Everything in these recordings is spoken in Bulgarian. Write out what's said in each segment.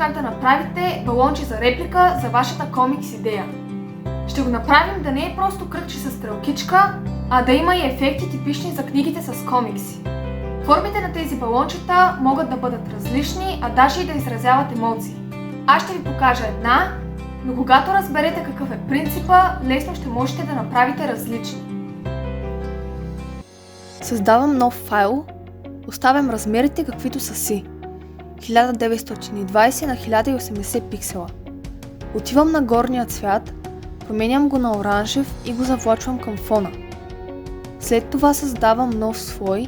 как да направите балонче за реплика за вашата комикс идея. Ще го направим да не е просто кръгче с стрелкичка, а да има и ефекти типични за книгите с комикси. Формите на тези балончета могат да бъдат различни, а даже и да изразяват емоции. Аз ще ви покажа една, но когато разберете какъв е принципа, лесно ще можете да направите различни. Създавам нов файл, оставям размерите каквито са си. 1920 на 1080 пиксела. Отивам на горния цвят, променям го на оранжев и го завлачвам към фона. След това създавам нов слой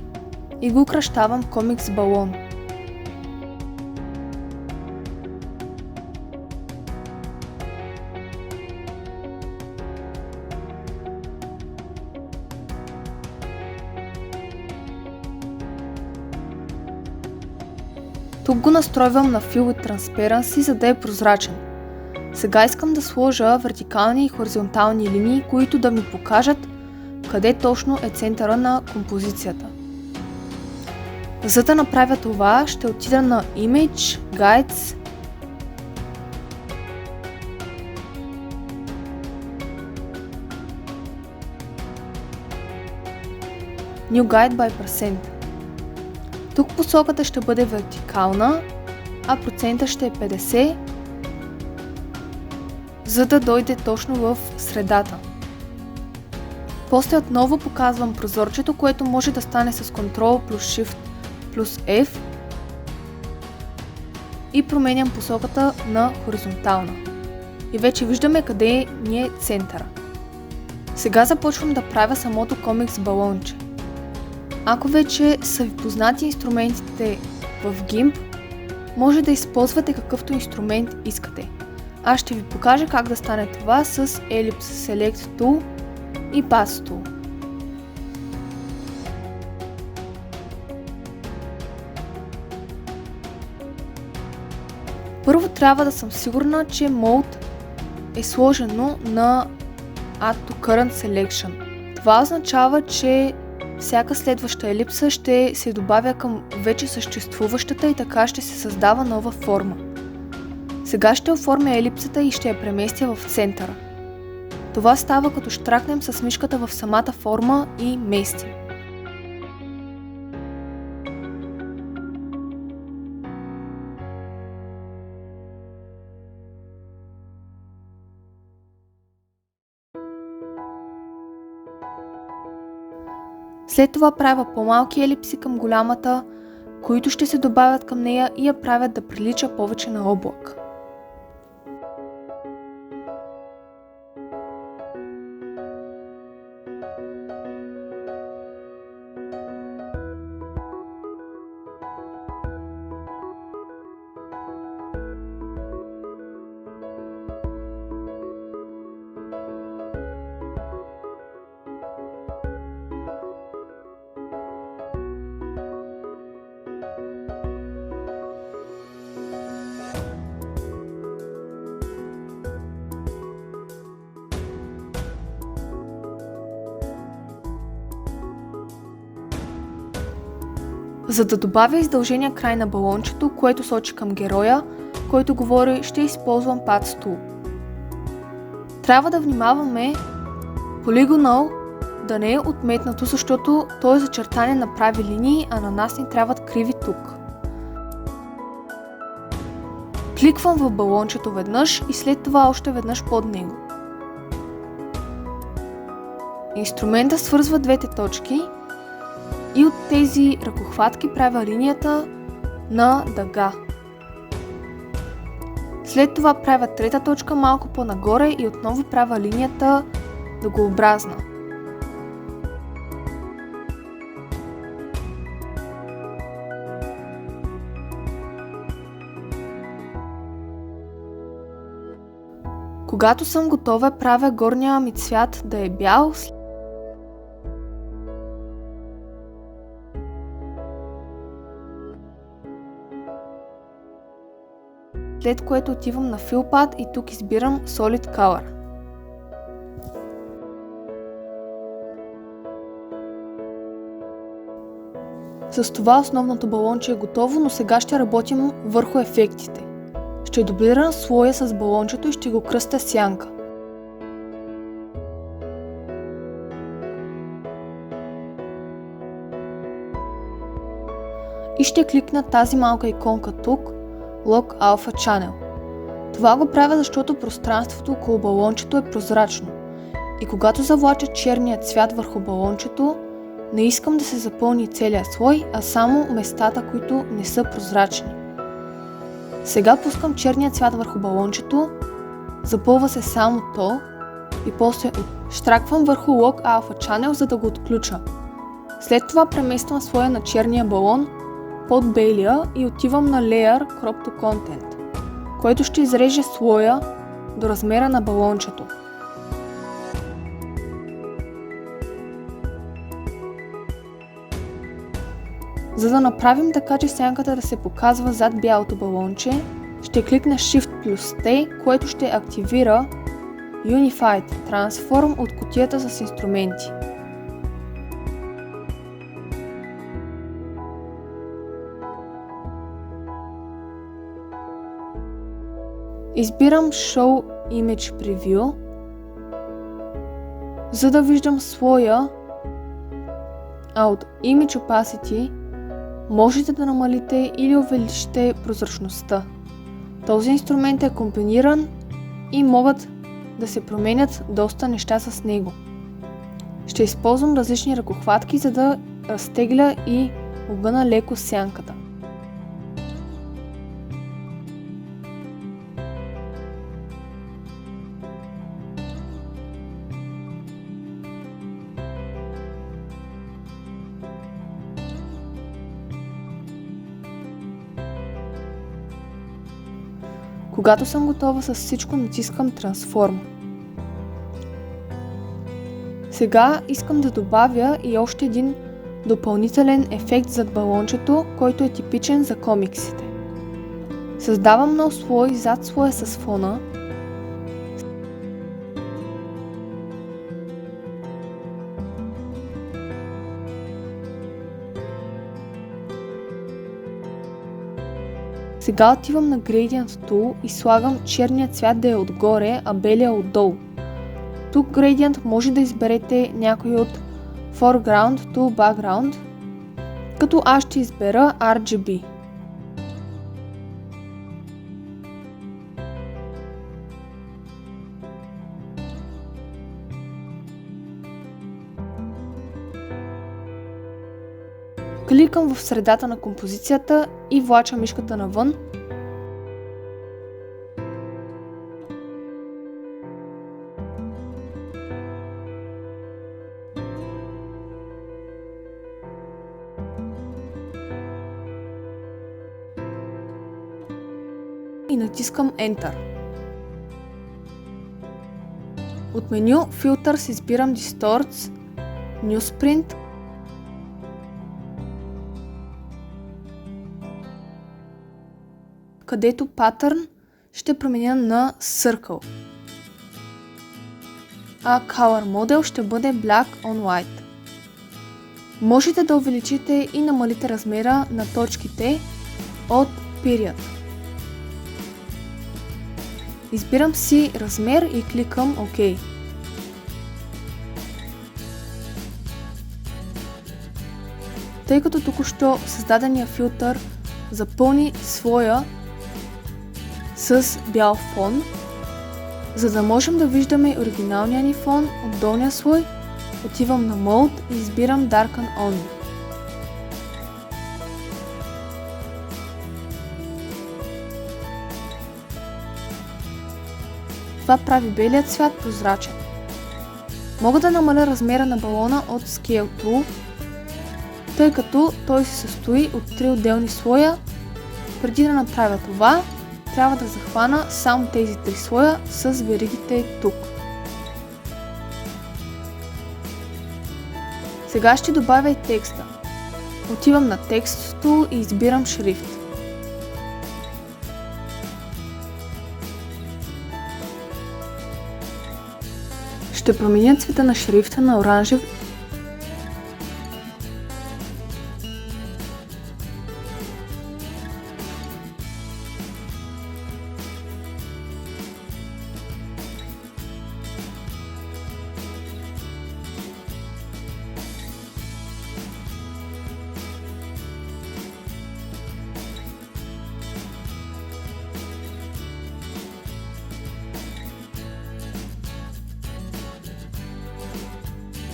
и го укращавам комикс балон. Тук го настройвам на Fill with Transparency, за да е прозрачен. Сега искам да сложа вертикални и хоризонтални линии, които да ми покажат къде точно е центъра на композицията. За да направя това, ще отида на Image, Guides, New Guide by Percent. Тук посоката ще бъде вертикална, а процента ще е 50, за да дойде точно в средата. После отново показвам прозорчето, което може да стане с Ctrl плюс Shift плюс F и променям посоката на хоризонтална. И вече виждаме къде ни е центъра. Сега започвам да правя самото комикс балонче. Ако вече са ви познати инструментите в GIMP, може да използвате какъвто инструмент искате. Аз ще ви покажа как да стане това с Ellipse Select Tool и Path Tool. Първо трябва да съм сигурна, че Mode е сложено на Add to Current Selection. Това означава, че всяка следваща елипса ще се добавя към вече съществуващата и така ще се създава нова форма. Сега ще оформя елипсата и ще я преместя в центъра. Това става като щракнем с мишката в самата форма и местим. След това правя по-малки елипси към голямата, които ще се добавят към нея и я правят да прилича повече на облак. За да добавя издължения край на балончето, което сочи към героя, който говори, ще използвам Path Tool. Трябва да внимаваме Polygonal да не е отметнато, защото то е за чертане на прави линии, а на нас ни трябват криви тук. Кликвам в балончето веднъж и след това още веднъж под него. Инструментът свързва двете точки и от тези ръкохватки правя линията на дъга. След това правя трета точка малко по-нагоре и отново правя линията дъгообразна. Когато съм готова, правя горния ми цвят да е бял, след което отивам на Fill Path и тук избирам Solid Color. С това основното балонче е готово, но сега ще работим върху ефектите. Ще дублирам слоя с балончето и ще го кръстя сянка. И ще кликна тази малка иконка тук, Lock Alpha Channel. Това го правя, защото пространството около балончето е прозрачно. И когато завлача черния цвят върху балончето, не искам да се запълни целият слой, а само местата, които не са прозрачни. Сега пускам черния цвят върху балончето, запълва се само то и после щраквам върху Lock Alpha Channel, за да го отключа. След това премествам слоя на черния балон под белия и отивам на Layer Crop to Content, който ще изреже слоя до размера на балончето. За да направим така, че сянката да се показва зад бялото балонче, ще кликна Shift плюс T, което ще активира Unified Transform от кутията с инструменти. Избирам Show Image Preview, за да виждам слоя, а от Image Opacity можете да намалите или увеличите прозрачността. Този инструмент е комбиниран и могат да се променят доста неща с него. Ще използвам различни ръкохватки, за да разтегля и огъна леко сянката. Когато съм готова с всичко, натискам Transform. Сега искам да добавя и още един допълнителен ефект зад балончето, който е типичен за комиксите. Създавам нов слой зад слоя с фона. Сега отивам на Gradient Tool и слагам черния цвят да е отгоре, а белия отдолу. Тук Gradient може да изберете някой от Foreground to Background, като аз ще избера RGB. Кликам в средата на композицията и влача мишката навън. И натискам Enter. От меню Filters избирам Distorts, Newsprint, където Pattern ще променя на Circle, а Color Model ще бъде Black on White. Можете да увеличите и намалите размера на точките от Period. Избирам си размер и кликам OK. Тъй като току-що създадения филтър запълни слоя с бял фон, за да можем да виждаме оригиналния ни фон от долния слой, отивам на Mode и избирам Darken Only. Това прави белият цвят прозрачен. Мога да намаля размера на балона от Scale Tool, тъй като той се състои от 3 отделни слоя. Преди да направя това, трябва да захвана само тези 3 слоя с веригите тук. Сега ще добавя и текста. Отивам на Text Tool и избирам шрифт. Ще променя цвета на шрифта на оранжев .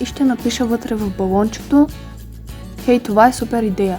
и ще напиша вътре в балончето: "Хей, това е супер идея."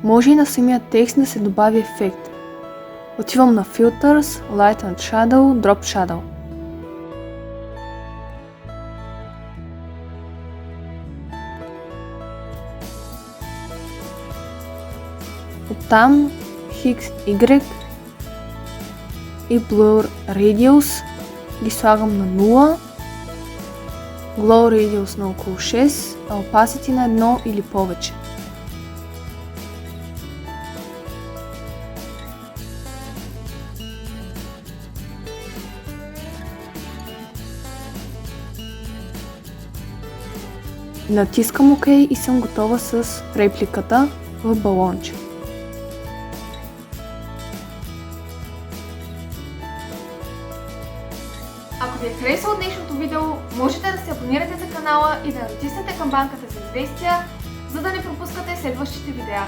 Може и на самия текст да се добави ефект. Отивам на Filters, Light and Shadow, Drop Shadow. Оттам XY и Blur Radius ги слагам на 0, Glow Radius на около 6, а Opacity на 1 или повече. Натискам ОК и съм готова с репликата в балонче. Ако ви е харесало днешното видео, можете да се абонирате за канала и да натиснете камбанката за известия, за да не пропускате следващите видеа.